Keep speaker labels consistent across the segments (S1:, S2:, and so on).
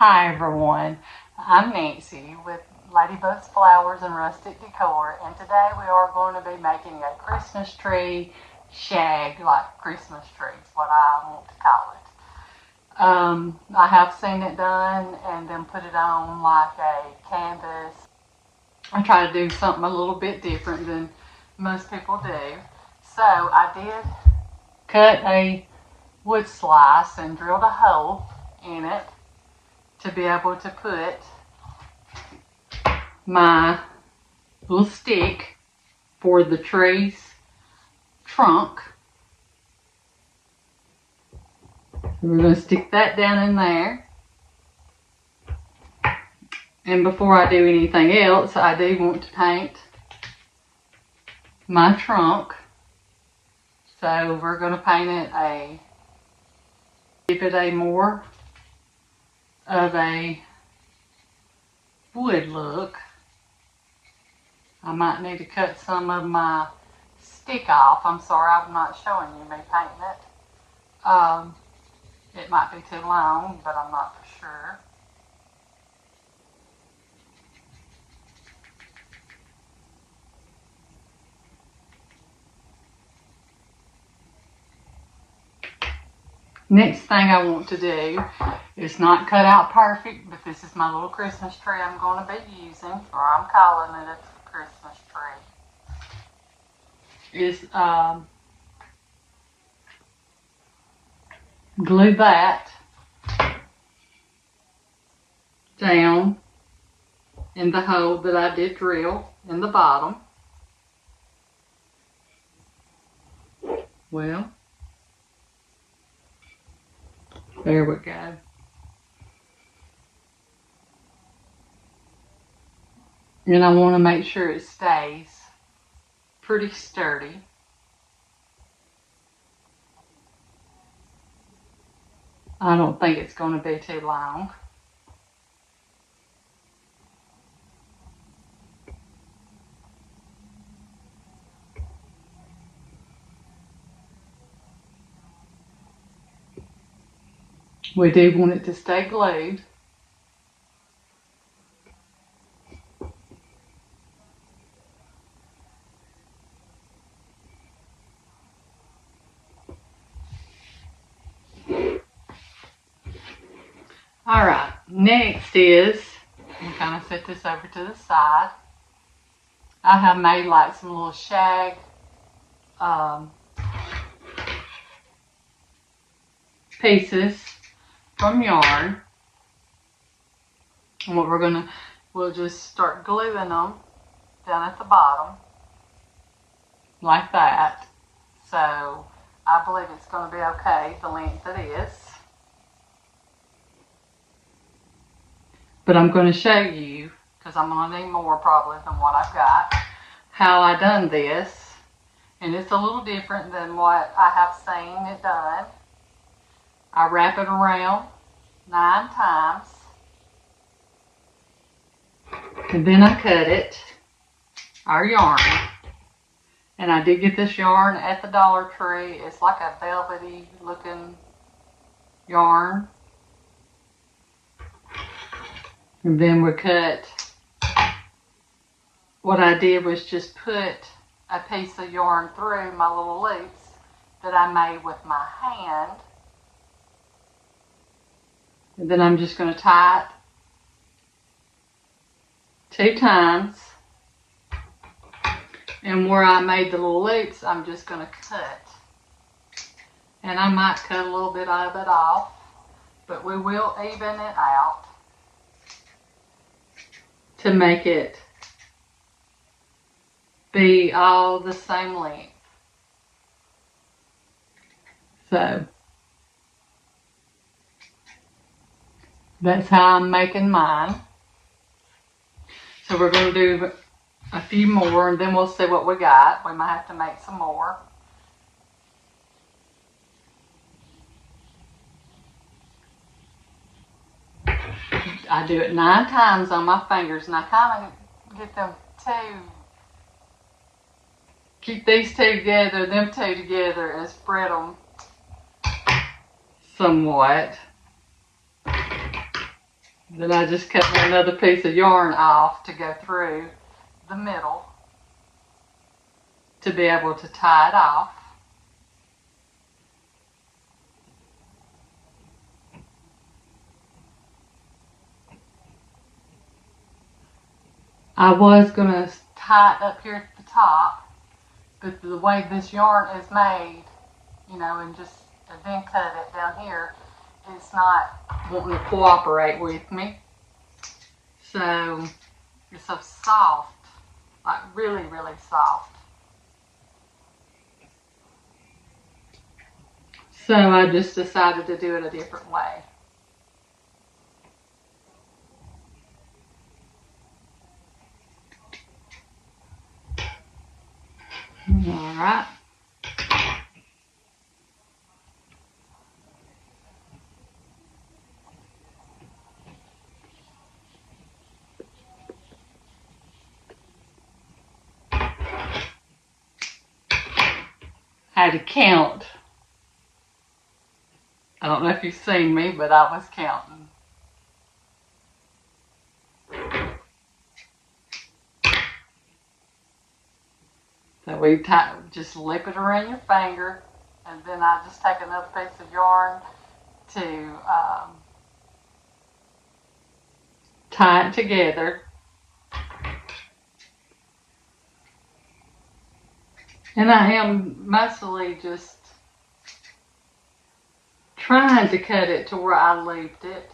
S1: Hi everyone, I'm Nancy with Ladybug's Flowers and Rustic Decor, and today we are going to be making a Christmas tree shag, like Christmas tree is what I want to call it. I have seen it done and then put it on like a canvas. I try to do something a little bit different than most people do. So I did cut a wood slice and drilled a hole in it to be able to put my little stick for the tree's trunk. We're going to stick that down in there. And before I do anything else, I do want to paint my trunk. So we're going to paint it give it a more of a wood look. I might need to cut some of my stick off. I'm sorry I'm not showing you me painting it. It might be too long, but I'm not for sure. Next thing I want to do is not cut out perfect, but this is my little Christmas tree I'm going to be using, or I'm calling it a Christmas tree. Is glue that down in the hole that I did drill in the bottom. Well, there we go. And I want to make sure it stays pretty sturdy. I don't think it's going to be too long. We do want it to stay glued. Alright, next is, I'm kind of set this over to the side. I have made like some little shag pieces from yarn. And what we'll just start gluing them down at the bottom like that. So I believe it's going to be okay the length it is. But I'm going to show you, because I'm going to need more probably than what I've got, how I done this. And it's a little different than what I have seen it done. I wrap it around 9 times. And then I cut it, our yarn. And I did get this yarn at the Dollar Tree. It's like a velvety looking yarn. And then we cut, what I did was just put a piece of yarn through my little loops that I made with my hand. And then I'm just going to tie it 2 times. And where I made the little loops, I'm just going to cut. And I might cut a little bit of it off, but we will even it out to make it be all the same length. So that's how I'm making mine. So we're going to do a few more and then we'll see what we got. We might have to make some more. I do it 9 times on my fingers, and I kind of get them keep these 2 together, them 2 together, and spread them somewhat. Then I just cut me another piece of yarn off to go through the middle to be able to tie it off. I was going to tie it up here at the top, but the way this yarn is made, you know, and then cut it down here, it's not wanting to cooperate with me. So it's so soft, like really, really soft. So I just decided to do it a different way. All right. I had to count. I don't know if you've seen me, but I was counting. So we just slip it around your finger, and then I just take another piece of yarn to tie it together. And I am mostly just trying to cut it to where I looped it.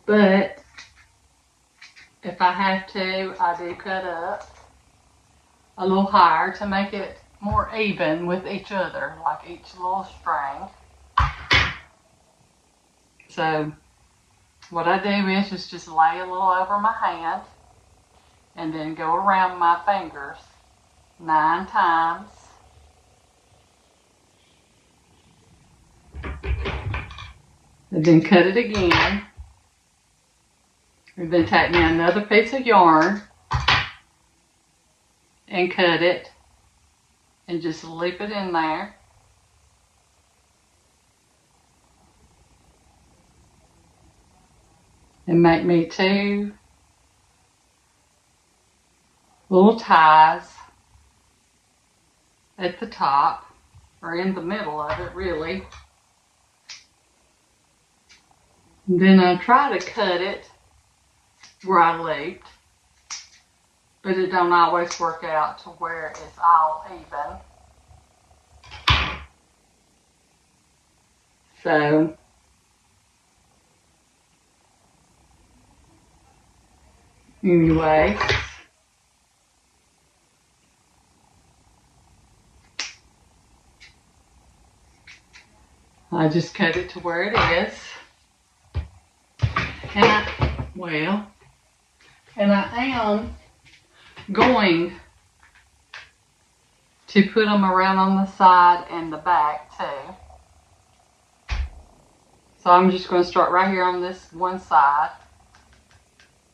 S1: But if I have to, I do cut up a little higher to make it more even with each other, like each little string. So what I do is just lay a little over my hand and then go around my fingers 9 times. And then cut it again. And then take me another piece of yarn and cut it and just loop it in there. And make me 2 little ties at the top, or in the middle of it really. And then I try to cut it where I looped, but it don't always work out to where it's all even. So anyway, I just cut it to where it is. And I am going to put them around on the side and the back too. So I'm just going to start right here on this one side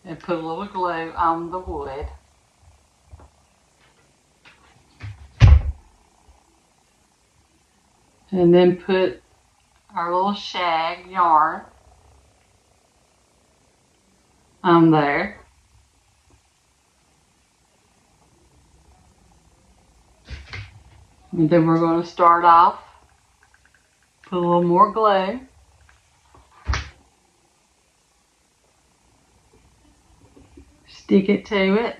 S1: and put a little glue on the wood. And then put our little shag yarn on there. And then we're going to start off, put a little more glue. Stick it to it.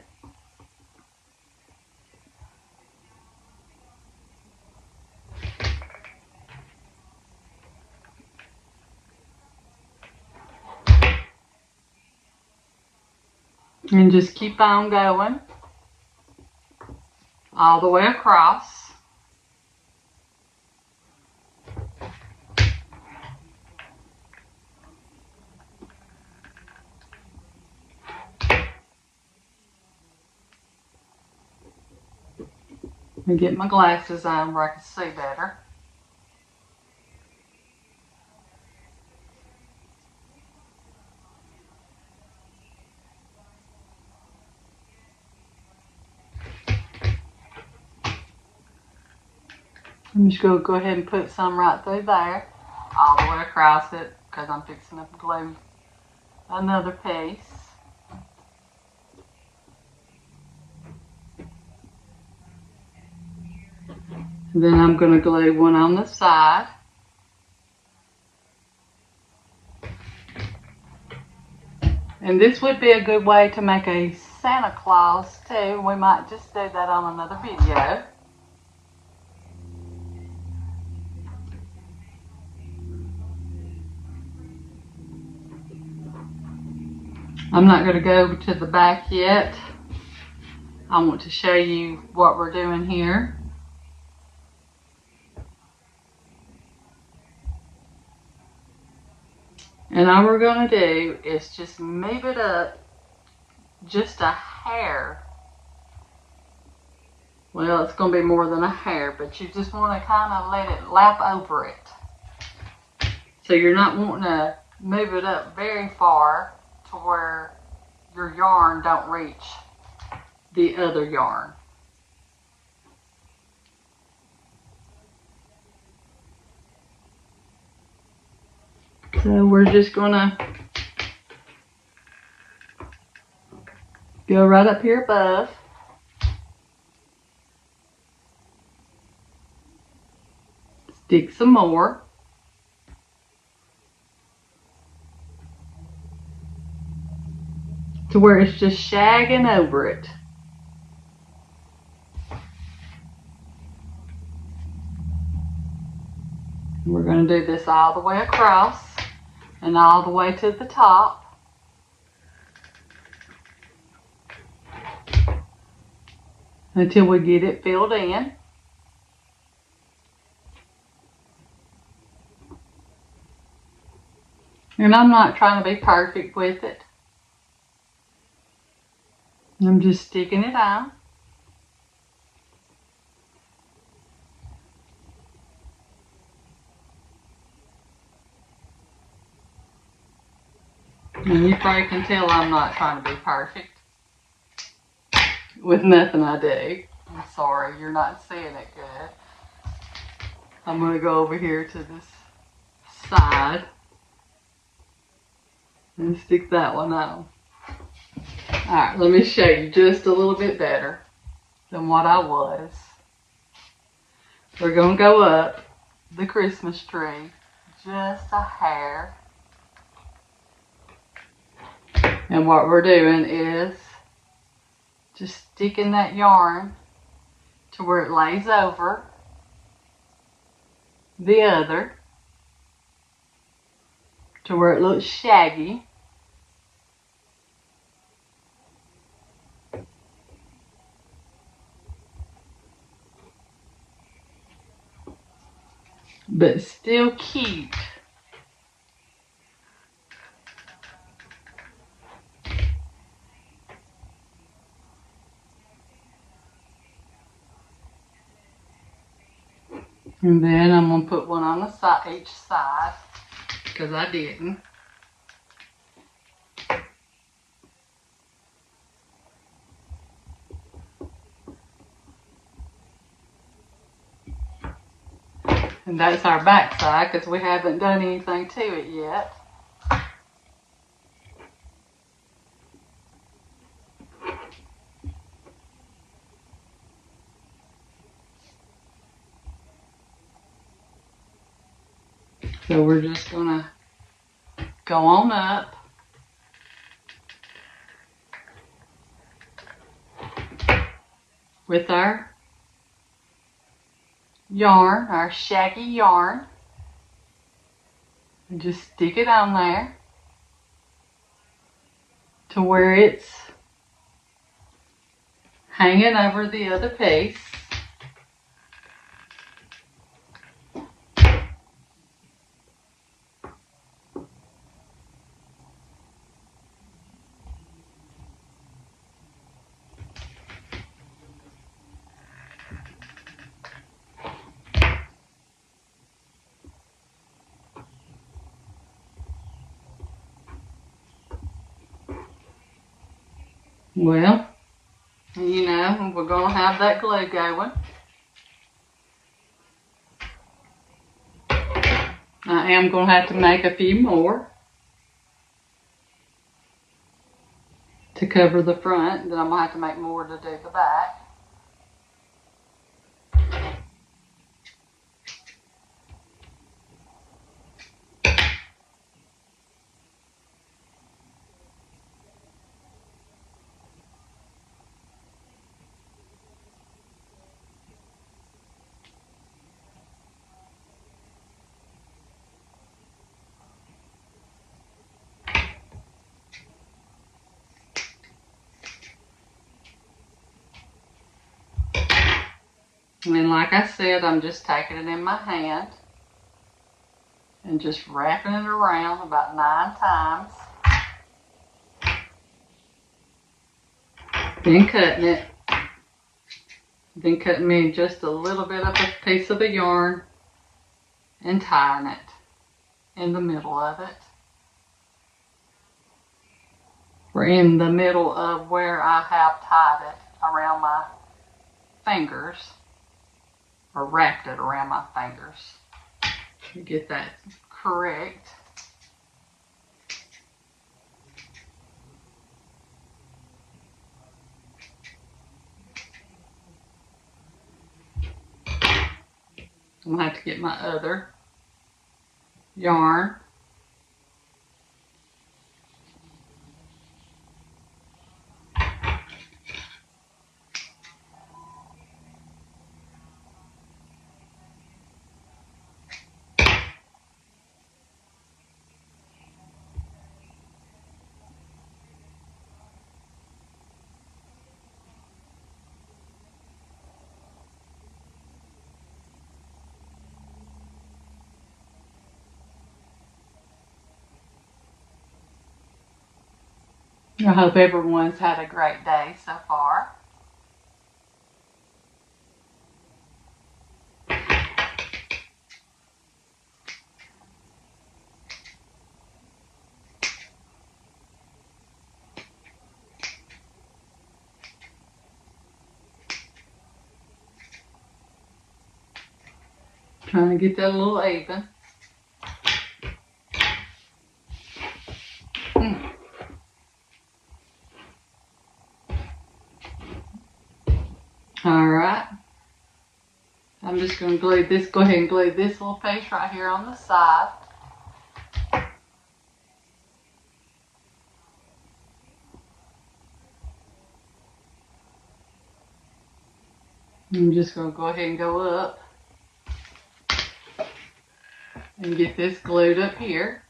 S1: And just keep on going all the way across. Let me get my glasses on where I can see better. I'm just going to go ahead and put some right through there, all the way across it, because I'm fixing to glue another piece. And then I'm going to glue one on the side. And this would be a good way to make a Santa Claus too. We might just do that on another video. I'm not going to go to the back yet. I want to show you what we're doing here. And all we're going to do is just move it up just a hair. Well, it's going to be more than a hair, but you just want to kind of let it lap over it. So you're not wanting to move it up very far to where your yarn don't reach the other yarn. So we're just gonna go right up here above. Stick some more. To where it's just shagging over it. We're going to do this all the way across and all the way to the top. Until we get it filled in. And I'm not trying to be perfect with it. I'm just sticking it on. And you probably can tell I'm not trying to be perfect with nothing I do. I'm sorry, you're not seeing it good. I'm going to go over here to this side and stick that one on. Alright, let me show you just a little bit better than what I was. We're going to go up the Christmas tree just a hair. And what we're doing is just sticking that yarn to where it lays over the other, to where it looks shaggy. But still cute. And then I'm going to put one on the side, each side, because I didn't. And that's our back side, because we haven't done anything to it yet. So we're just going to go on up. With our yarn, our shaggy yarn. And just stick it on there to where it's hanging over the other piece. Well, you know, we're going to have that glue going. I am going to have to make a few more to cover the front. Then I'm going to have to make more to do the back. And like I said, I'm just taking it in my hand and just wrapping it around about 9 times. Then cutting it. Then cutting me just a little bit of a piece of the yarn and tying it in the middle of it. Or in the middle of where I have tied it around my fingers. Or wrapped it around my fingers. To get that correct. I'm going to have to get my other yarn. I hope everyone's had a great day so far. Trying to get that a little even. Alright. I'm just going to glue this, go ahead and glue this little piece right here on the side. I'm just going to go ahead and go up and get this glued up here.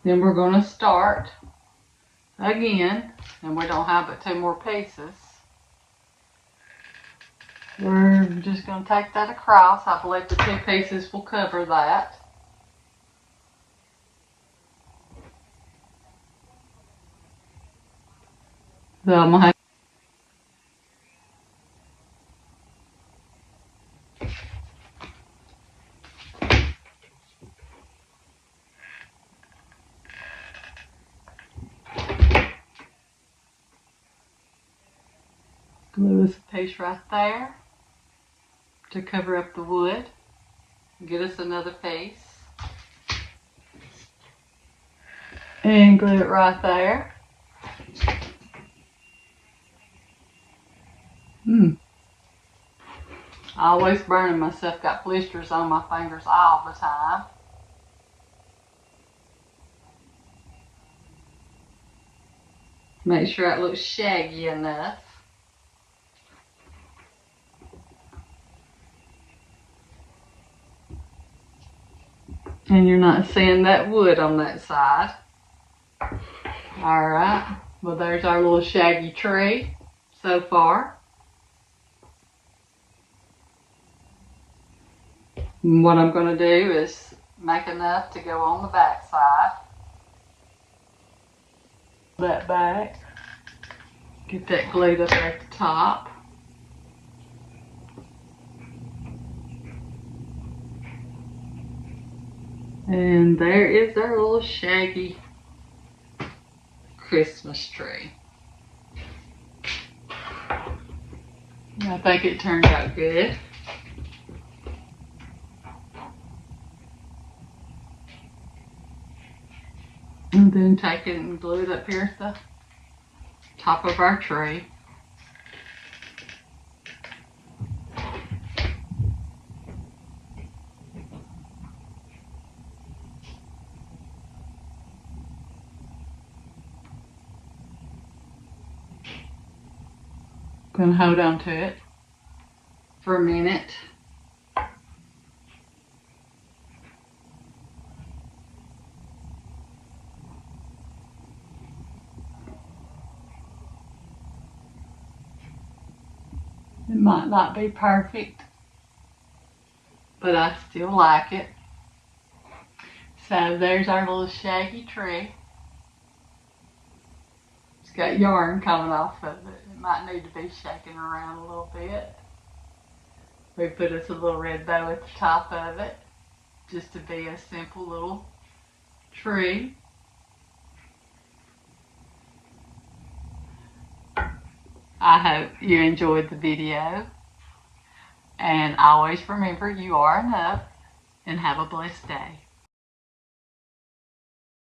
S1: Then we're going to start again, and we don't have but 2 more pieces. We're just going to take that across. I believe the 2 pieces will cover that. So I'm going to have glue this piece right there to cover up the wood. Get us another piece. And glue it right there. Always burning myself, got blisters on my fingers all the time. Make sure it looks shaggy enough. And you're not seeing that wood on that side. Alright, well there's our little shaggy tree so far. And what I'm going to do is make enough to go on the back side. That back. Get that glued up at the top. And there is our little shaggy Christmas tree. I think it turned out good. And then take it and glue it up here at the top of our tree. Gonna hold on to it for a minute. It might not be perfect, but I still like it. So there's our little shaggy tree. It's got yarn coming off of it. It might need to be shaken around a little bit. We put us a little red bow at the top of it, just to be a simple little tree. I hope you enjoyed the video, and always remember you are enough, and have a blessed day.